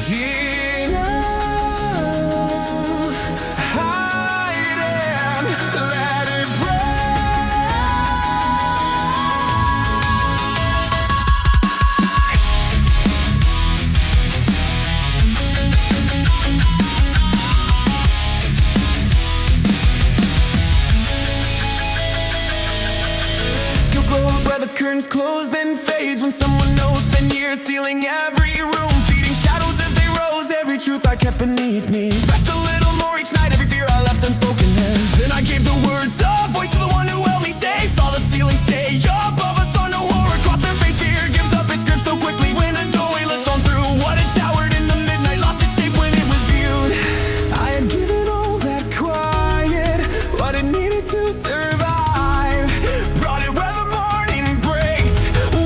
enough. Hide and let it grows where the curtains close, then fades when someone knows. Spend years sealing every room, feeding shadows as they rose. Every truth I kept beneath me, pressed a little more each night. Every fear I left unspoken. Then I gave the words a voice to the one who held me safe. Saw the ceiling stay above us, saw no war across their face. Fear gives up its grip so quickly when a doorway lets on through. What had towered in the midnight lost its shape when it was viewed. I had given all that quiet, what it needed to survive. Brought it where the morning breaks,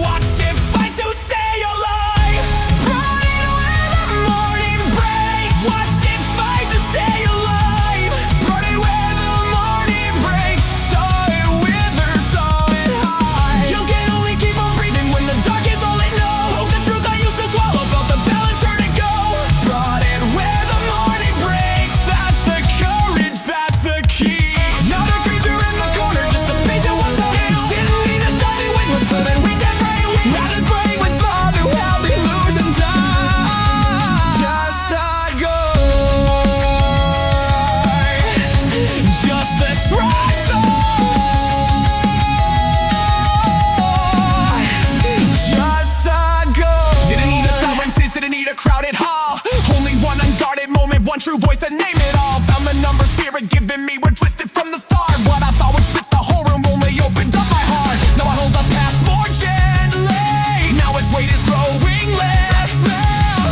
watched it fight to stay alive. Brought it where the morning breaks, watched it fight to stay alive. Brought it where the morning breaks, saw it wither, saw it hide. You can only keep on breathing when the dark is all it knows. Spoke the truth I used to swallow, felt the balance turn and go. Brought it where the morning breaks, that's the courage, that's the key. Not a creature in the corner, just a patient one to heal. Didn't need a dummy witness so that we can pray. Rather pray with some who held illusions high. Just a guide, just a shrine just a ghost. Didn't need a thousand days, didn't need a crowded hall. Only one unguarded moment, one true voice to name it all. Found the number spirit given me were twisted from the start. What I thought would split the whole room only opened up my heart. Now I hold the past more gently, now its weight is growing less.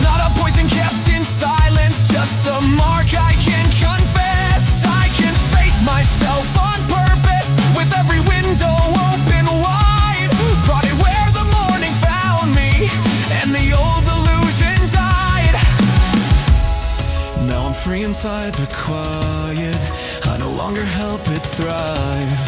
Not a poison kept in silence, just a mark I can confess. I can face myself on purpose, with every window open wide. Brought it where the morning found me, and the old illusion died. Now I'm free inside the quiet, I no longer help it thrive.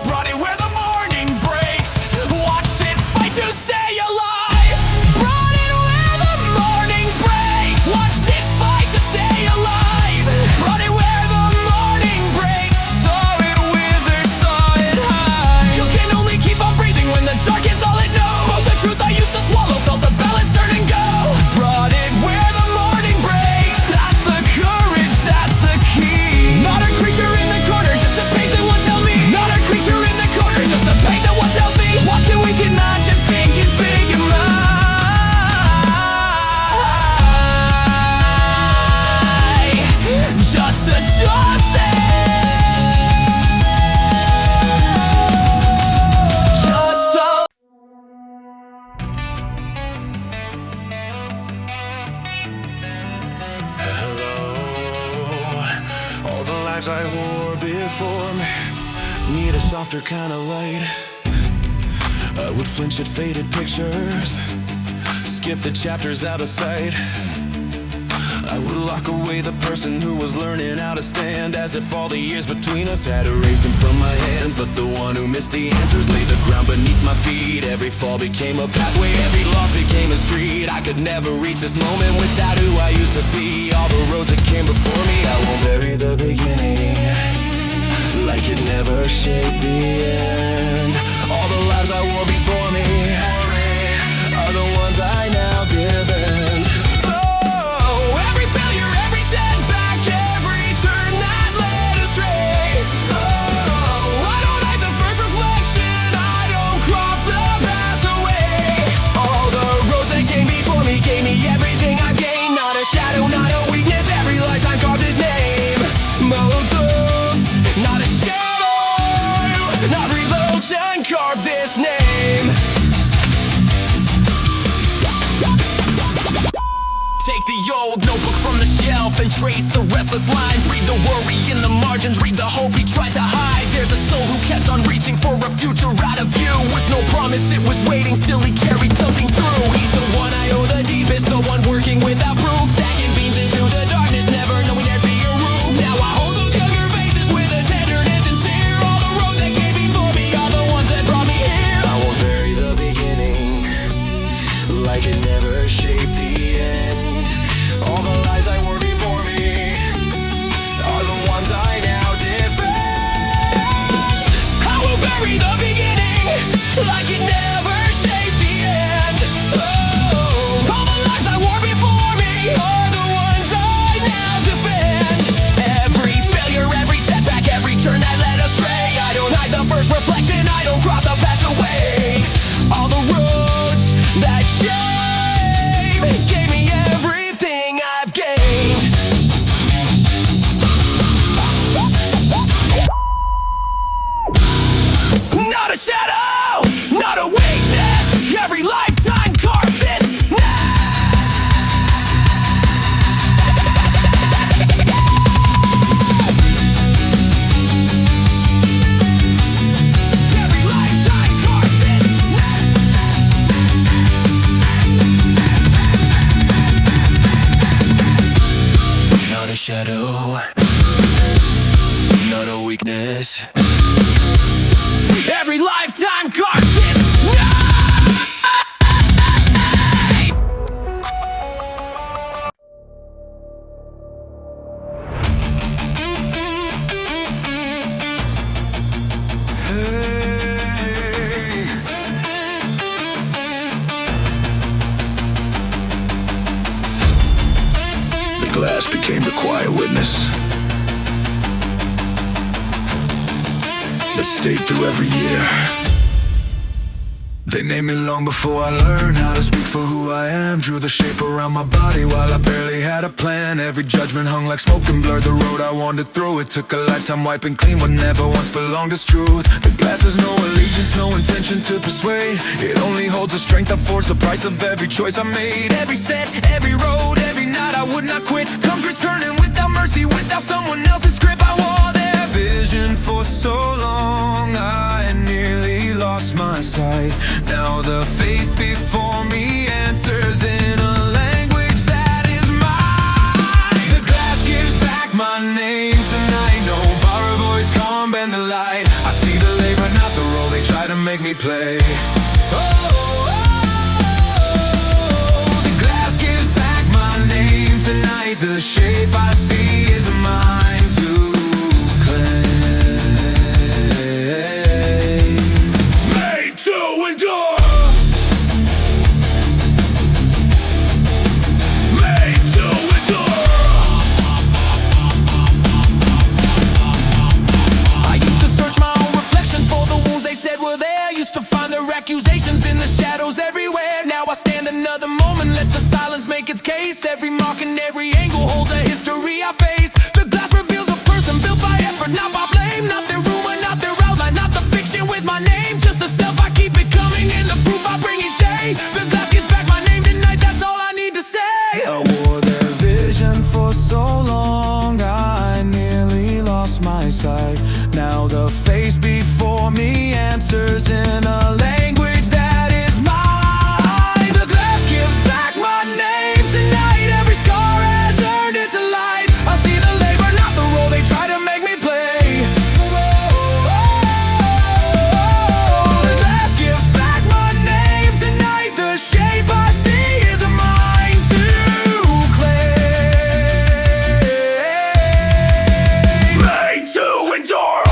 Brought it where the morning breaks, watched it fight to stay alive. Brought it where the morning breaks, watched it fight to stay alive. Brought it where the morning breaks, saw it wither, saw it hide. You can only keep on breathing when the dark is all it knows. Spoke the truth I used to swallow, felt the balance turn and go. Brought it where the morning breaks, that's the courage, that's the key. Not a creature in the corner, just a page that once held me. Not a creature in the corner, just a page that once held me. Watch it, we can nudge and think and figure just a dancing, just a. Hello, all the lives I wore before me need a softer kind of light. I would flinch at faded pictures, skip the chapters out of sight. I would lock away the person who was learning how to stand, as if all the years between us had erased him from my hands. But the one who missed the answers laid the ground beneath my feet. Every fall became a pathway, every loss became a street. I could never reach this moment without who I used to be. All the roads that came before me, I won't bury the beginning, like it never shaped the end. All the lives I wore before me are the ones I now defend. Oh, every failure, every setback, every turn that led astray. Oh, I don't hide the first reflection, I don't crop the past away. All the roads that came before me gave me everything I've gained. Not a shadow, not a weakness, every lifetime carved his name. Motos, not a shadow, not religion carved this name. Take the old notebook from the shelf and trace the restless lines. Read the worry in the margins, read the hope he tried to hide. There's a soul who kept on reaching for a future out of view. With no promise it was waiting, still he carried something through. He's the one I owe the deepest, the one working without proof. Stacking beams into the darkness, never knowing there'd be a roof. Now I hold those younger faces with a tenderness sincere. All the roads that came before me are the ones that brought me here. I won't bury the beginning, like it never shaped the end. All glass became the quiet witness that stayed through every year. They named me long before I learned how to speak for who I am. Drew the shape around my body while I barely had a plan. Every judgment hung like smoke and blurred the road I wandered through. It took a lifetime wiping clean what never once belonged as truth. The glass has no allegiance, no intention to persuade. It only holds the strength I forged, the price of every choice I made. Every set, every road, every night I would not quit comes returning without mercy, without someone else's script. I wore their vision for so long, I nearly lost my sight. Now the face before me answers in a language that is mine. The glass gives back my name tonight. No borrowed voice can't bend the light. I see the labor, not the role they try to make me play. The glass gives back my name tonight. The shape I see is mine to claim. Made to endure. Made to endure. I used to search my own reflection for the wounds they said were there. Used to find their accusations in the shadows everywhere. Now I stand another moment, let the silence make its case. Every mark and every angle holds a history I face. The glass reveals a person built by effort, not by blame. Not their rumor, not their outline, not the fiction with my name. Just the self, I keep it coming in the proof I bring each day. The glass gives back my name tonight, that's all I need to say. I wore their vision for so long, I nearly lost my sight. Now the face before me answers in a language that is mine. The glass gives back my name tonight. Every scar has earned its light. I see the labor, not the role they try to make me play. The glass gives back my name tonight. The shape I see is mine to claim. Made to endure.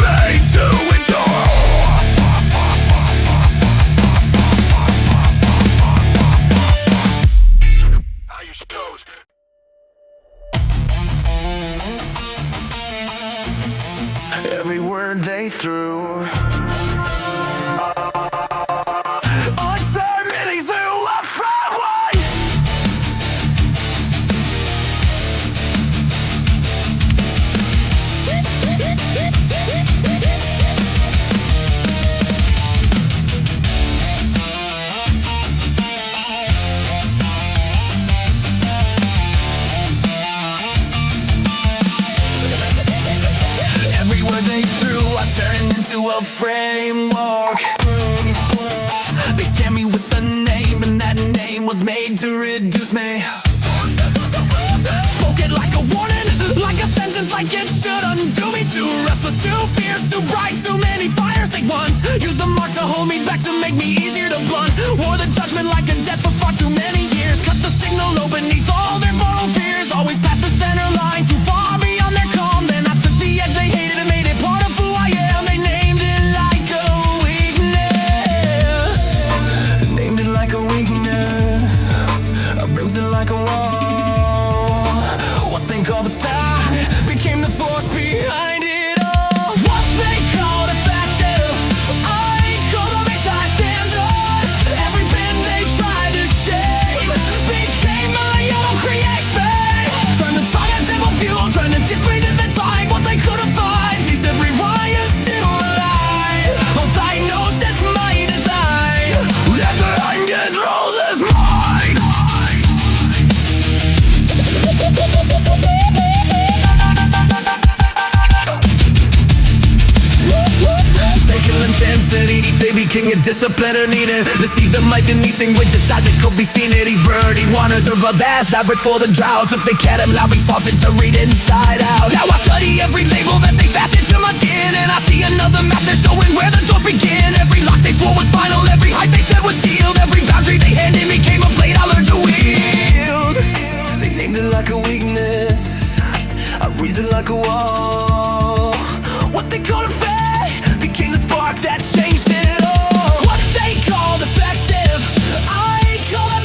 Made to endure. How you suppose? Every word they threw, uncertainties who left from one. Every word they threw, I turned into a framework. They stamped me with a name, and that name was made to reduce me. Spoke it like a warning, like a sentence, like it should undo me. Too restless, too fierce, too bright, too many fires at once. Used the mark to hold me back, to make me easier to blunt. Wore the judgment like a debt for far too many years. Cut the signal low beneath all their moral fears. Always past the center line, too far beyond their calm. Then I took the edge they hated and made it part of who I am. They named it like a weakness. Named it like a weakness. I built it like a wall. What they call the fact became the force behind it all. What they called effective, I call the base I stand on. Every pin they tried to shame became my own creation. Trying to try to demo fuel, trying to diss me to the time. What they couldn't find sees every wire still alive. I'll diagnose as my design. Let the hand control is mine. Sacred intensity, they became a discipliner needed. Let's see the might in these languages, I could be seen it. He burned, he wanted the vast, not before the drought. Took the cat and loud, we fought it to read inside out. Now I study every label that they fasten to my skin, and I see another map that's showing where the doors begin. Every lock they swore was final, every height they said was sealed. Every boundary they handed me came a blade I learned to wield. They named it like a weakness, I raised it like a wall. What they called a fate became the spark that changed it all. What they called effective, I call that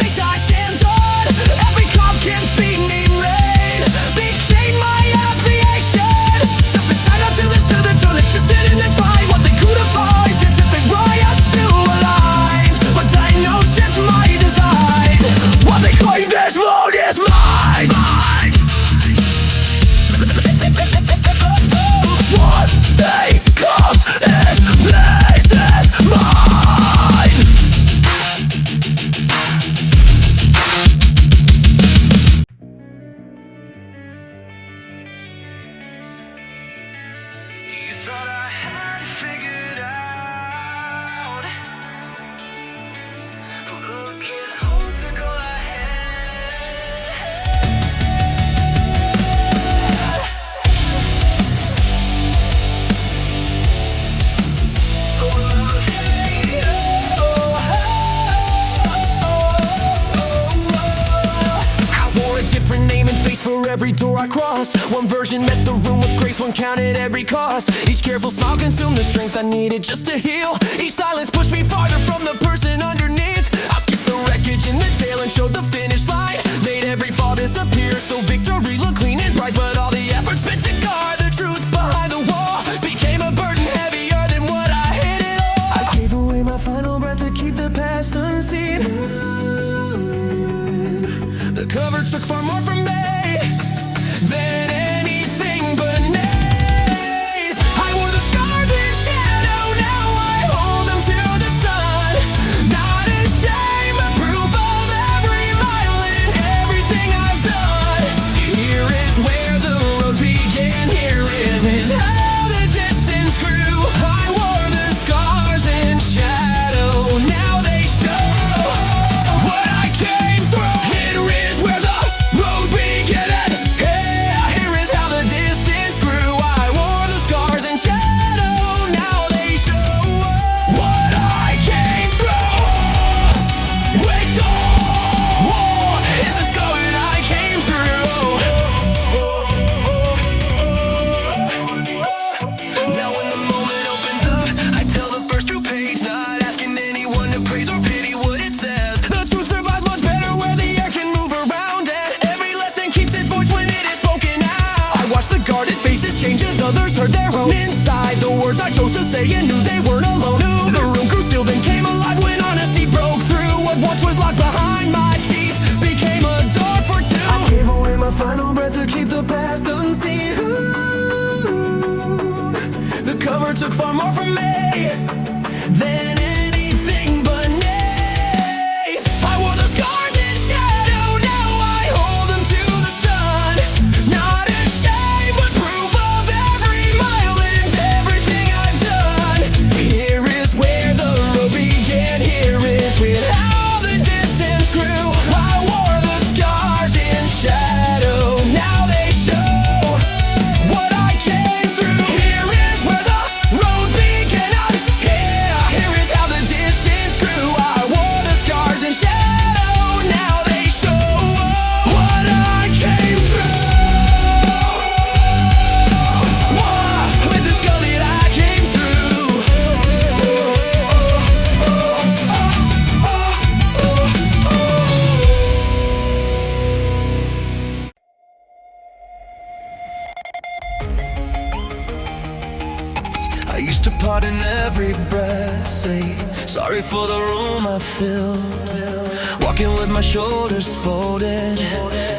every door I crossed. One version met the room with grace, one counted every cost. Each careful smile consumed the strength I needed just to heal. Each silence pushed me farther from the person underneath. I skipped the wreckage in the tail and showed the finish line. Made every fall disappear so victory looked clean and bright. But all the effort spent to guard the truth behind the wall became a burden heavier than what I hid it all. I gave away my final breath to keep the past unseen. The cover took far more from me than anything beneath. I wore the scars in shadow, now I hold them to the sun. Not ashamed, but proof of every mile and everything I've done. Here is where the road began, here is how the distance grew. I wore the scars in shadow, now they show what I came through. Here is where the road began, yeah, here is how the distance grew. I wore the scars in shadow, now they show what I came through. Wait, the war is the scar that I came through. Now when the moment opens up, I tell the first true page, not asking anyone to praise or pity what it says. The truth survives much better where the air can move around it. Every lesson keeps its voice when it is spoken out. I watched the guarded faces change as others heard their own. Inside the words I chose to say and knew they weren't alone. Knew the room grew still, then came alive when honesty broke through. What once was locked behind my teeth became a door for two. I gave away my final breath to keep the past unseen. The cover took far more from me than anything beneath. I wore the scars in shadow, now I hold them to the sun. Not ashamed, but proof of every mile and everything I've done. Here is where the road began, here is with how the distance grew. I wore the scars in shadow, now they show what I came through. Here is where the road began, yeah, here is how the distance grew. I wore the scars in shadow, now they show what I came through. With the skull that I came through. I used to pardon every breath, say sorry for the room I filled. Walking with my shoulders folded,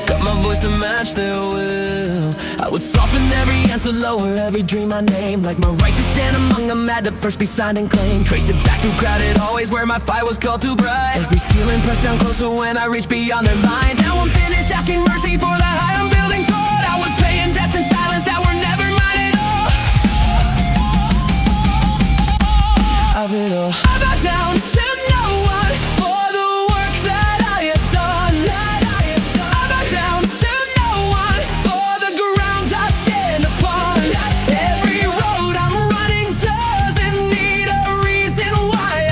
got my voice to match their will. I would soften every answer, lower every dream I named. Like my right to stand among them had to first be signed and claimed. Trace it back through crowded hallways where my fight was called too bright. Every ceiling pressed down closer when I reached beyond their lines. Now I'm finished asking mercy for the height I'm building toward. I was paying debts in silence that were never mine at all. Of it all, I bow down to no one for the work that I have done. I bow down to no one for the ground I stand upon. Every road I'm running doesn't need a reason why.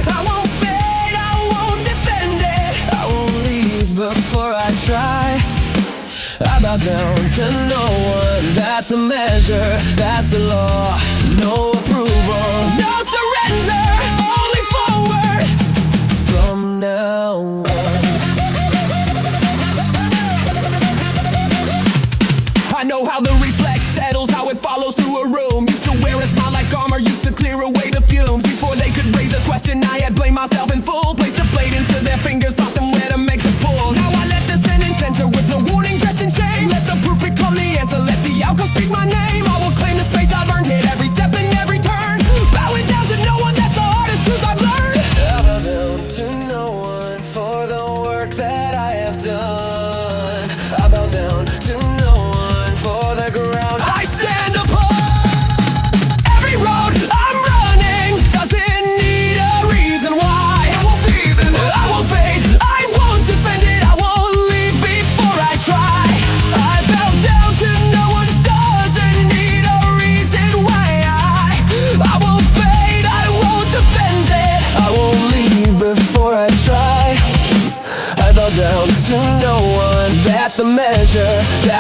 I won't fade, I won't defend it, I won't leave before I try. I bow down to no one, that's the measure, that's the law. No approval, no surrender, only forward from now on. I know how the reflex settles, how it follows through a room. Used to wear a smile like armor, used to clear away the fumes. Before they could raise a question, I had blamed myself in full. Placed the blade into their fingers, taught them where to make the pull. Now I let the sentence enter with no warning, dressed in shame. Let the proof become the answer, let the outcome speak my name. I will claim the space I've earned, hit every step and every turn. Bowing down to no one, that's the hardest truth I've learned. I bow down to no one for the work that I have done. I bow down to no one for the ground I stand upon. Every road I'm running doesn't need a reason why. I won't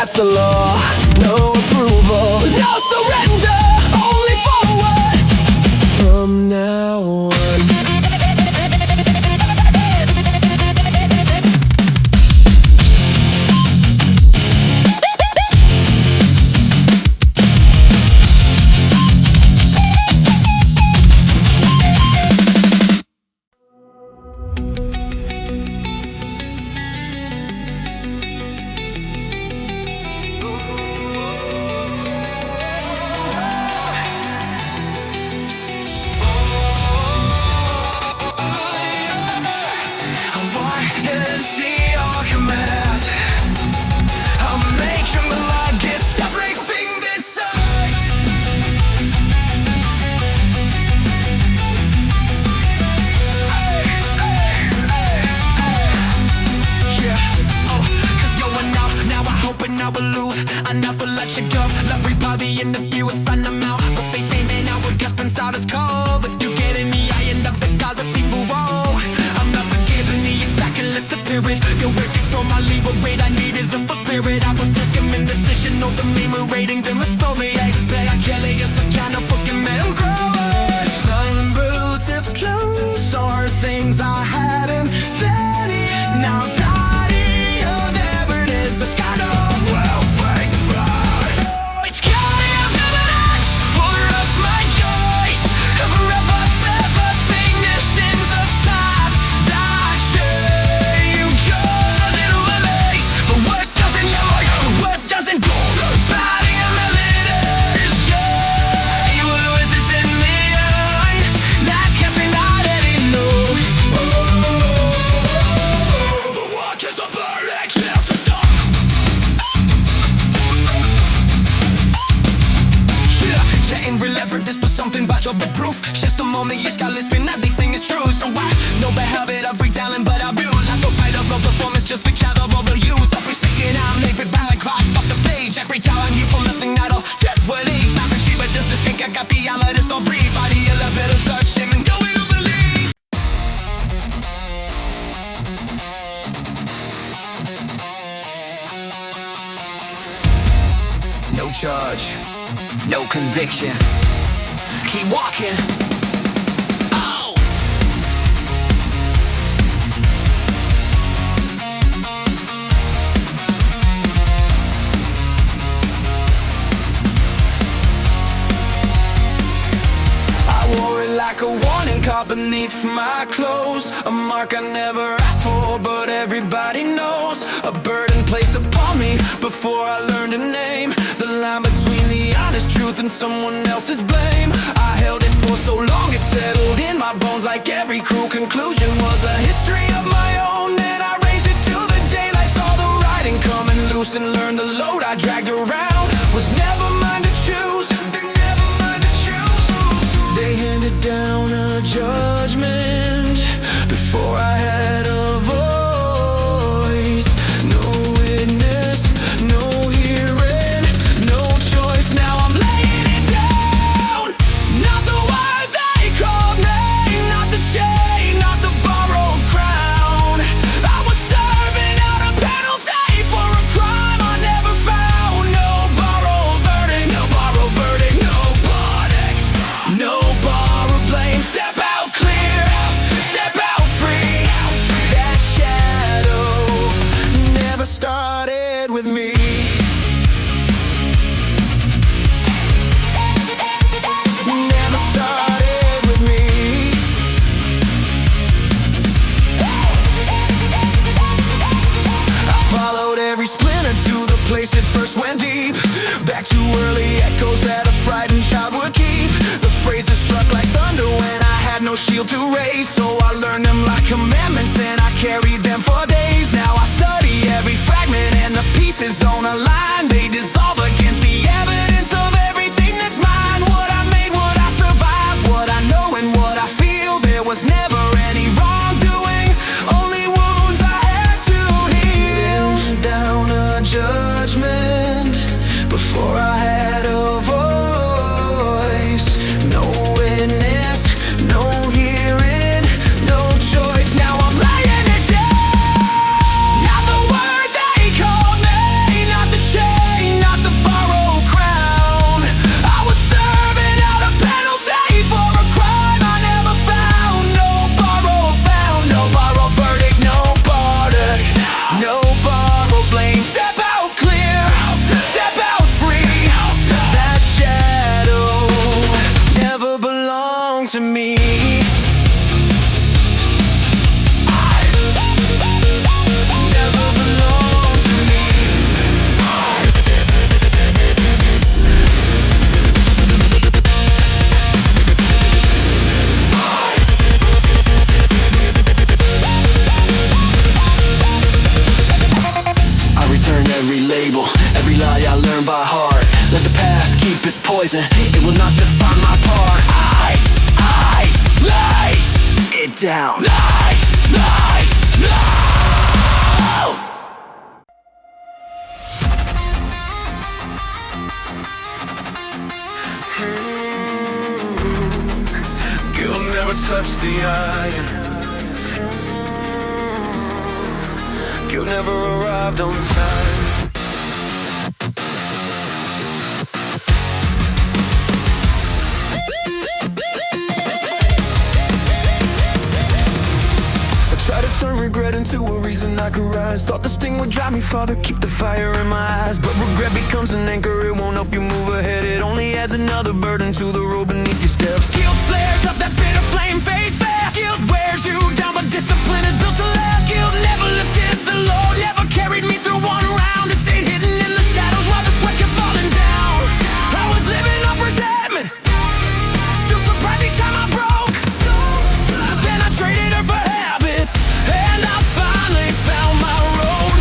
that's the law. No approval, no surrender, only forward from now on. I never let you go. Love everybody in the view, it's on the mouth. But they say, man, I would guess out as cold. If you get in me, I end up the cause of people. Whoa, I'm not forgiving the exact and lift the spirit. You're waiting for my liberate. I need is a spirit. I was looking in decision, no commemorating. Then restore me, I expect I kill it. It's a kind of fucking metal growing. Sun tips close, or things I hadn't then yet. Now body of evidence, it's kind of proof. Just a moment, you got lisping, everything is true. So I know the habit of retelling, but I view like a bite of a performance, just the shadow of the use. I'll be singing, I'll make it back, cross off the page. Every time you pull nothing that'll get what age. Not for she, but just this think I got the armor, this don't breathe. Body a little bit of search, him and go to believe. No charge, no conviction. Keep walking. Oh! I wore it like a warning card beneath my clothes. A mark I never asked for, but everybody knows. A burden placed upon me before I learned a name. The line between the honest truth and someone else's blame. I held it for so long, it settled in my bones like every cruel conclusion was a history of my own. Then I raised it till the daylight, saw the writing coming loose, and learned the load I dragged around was never mine to choose. They handed down a judgment before I had a voice. No witness, no hearing, no choice. Now I'm laying it down. Not the word they called me, not the chain, not the borrowed crown. I was serving out a penalty for a crime I never found. No borrowed verdict, no borrowed verdict, no verdict, no borrowed blame. Step out clear, step out free. That shadow never started with me. Never started with me. I followed every splinter to the place it first went deep. Back to early echoes that a frightened child would keep. The phrases struck like thunder when I had no shield to raise. So I learned them like commandments and I carried them for days. Now I study every fragment and the pieces don't align. They dissolve against the evidence of everything that's mine. What I made, what I survived, what I know and what I feel. There was never any wrongdoing, only wounds I had to heal. Down a judgment before I had a voice. No witness, no hearing, to me. Never belong to me. I return every label, every lie I learn by heart. Let the past keep its poison, it will not define my part. I lay it down. Lie, lie, lie. Guilt never touched the iron. Guilt never arrived on time. Try to turn regret into a reason I could rise. Thought this thing would drive me farther, keep the fire in my eyes. But regret becomes an anchor, it won't help you move ahead. It only adds another burden to the road beneath your steps. Guilt flares up, that bitter flame fades fast. Guilt wears you down, but discipline is built to last. Guilt never lifted the load, never carried me through one round. It stayed hidden in the shadows while the sweat kept falling down. I was living off resentment, still surprised each time I broke. Then I traded her for habits, and I finally found my road.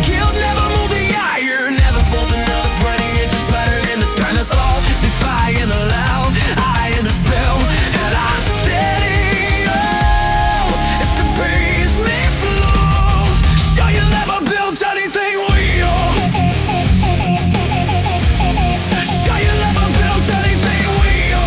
Guilt never moved the iron, never folded another burning inch, just battered in the darkness. All defying the loud, I in the spell, and I'm steady. Oh, it's the breeze me flow. Show you never built anything real. Show you never built anything real.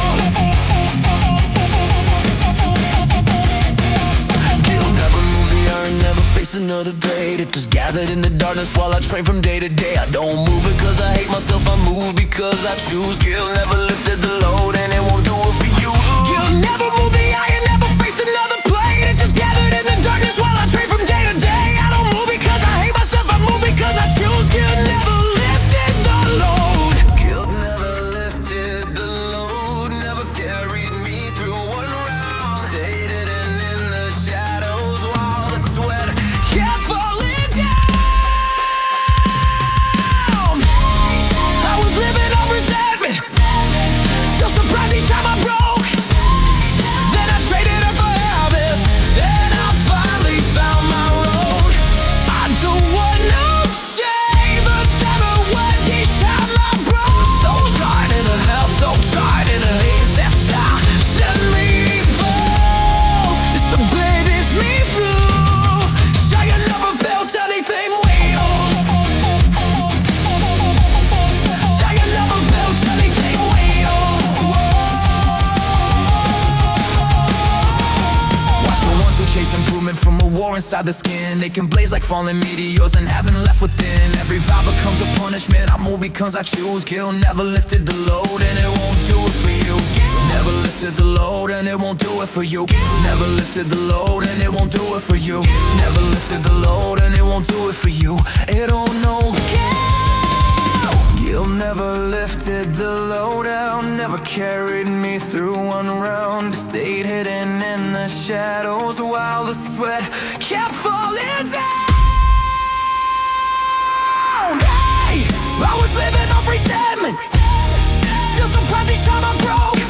Guilt never moved the iron, never faced another blade. It just gathered in the darkness while I train from day to day. I don't move because I hate myself, I move because I choose. Guilt never lifted the load, and it won't do it for you. Guilt never moved the iron, never faced another blade. It just gathered in the darkness while I train from day to day. I don't move because I hate myself, I move because I choose. Guilt never lifted the load. Guilt never lifted the load, never carried me through one round. Stayed hidden in the shadows while the sweat kept falling down. I was living off resentment, still surprised each time I broke. Then I traded her for habits, and I finally found my road. I don't want no shame, but never went each time I broke. So tired in the hell, so tired in the haze, that's how set me fall. It's the baby's me through. Sure you never built anything real. Sure you never built anything real. Watch the ones who chase improvement from a war inside the skin. They can blaze like falling meteors and haven't left within. Every vow becomes a punishment, I move because I choose. Guilt never lifted the load, and it won't do it for you. Guilt never lifted the load, and it won't do it for you. Guilt never lifted the load, and it won't do it for you. Never lifted the load, and it won't do it for you. It don't know. Guilt never lifted the load down, never carried me through one round. Stayed hidden in the shadows while the sweat kept falling down. Hey, I was living off resentment, still surprised each time I broke.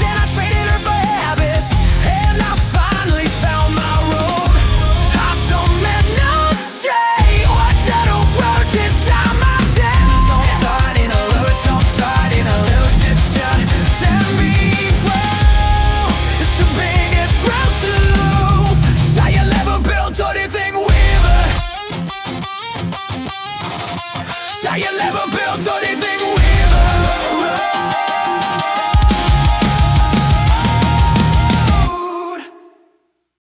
Then I traded her for habits, and I finally found my road. I don't meant no shame, watch that word this time I'm down. So tired in a little, so tired in a little chip shot. Set me free. It's the biggest ground to lose. Say you never built anything with her. Say you never built anything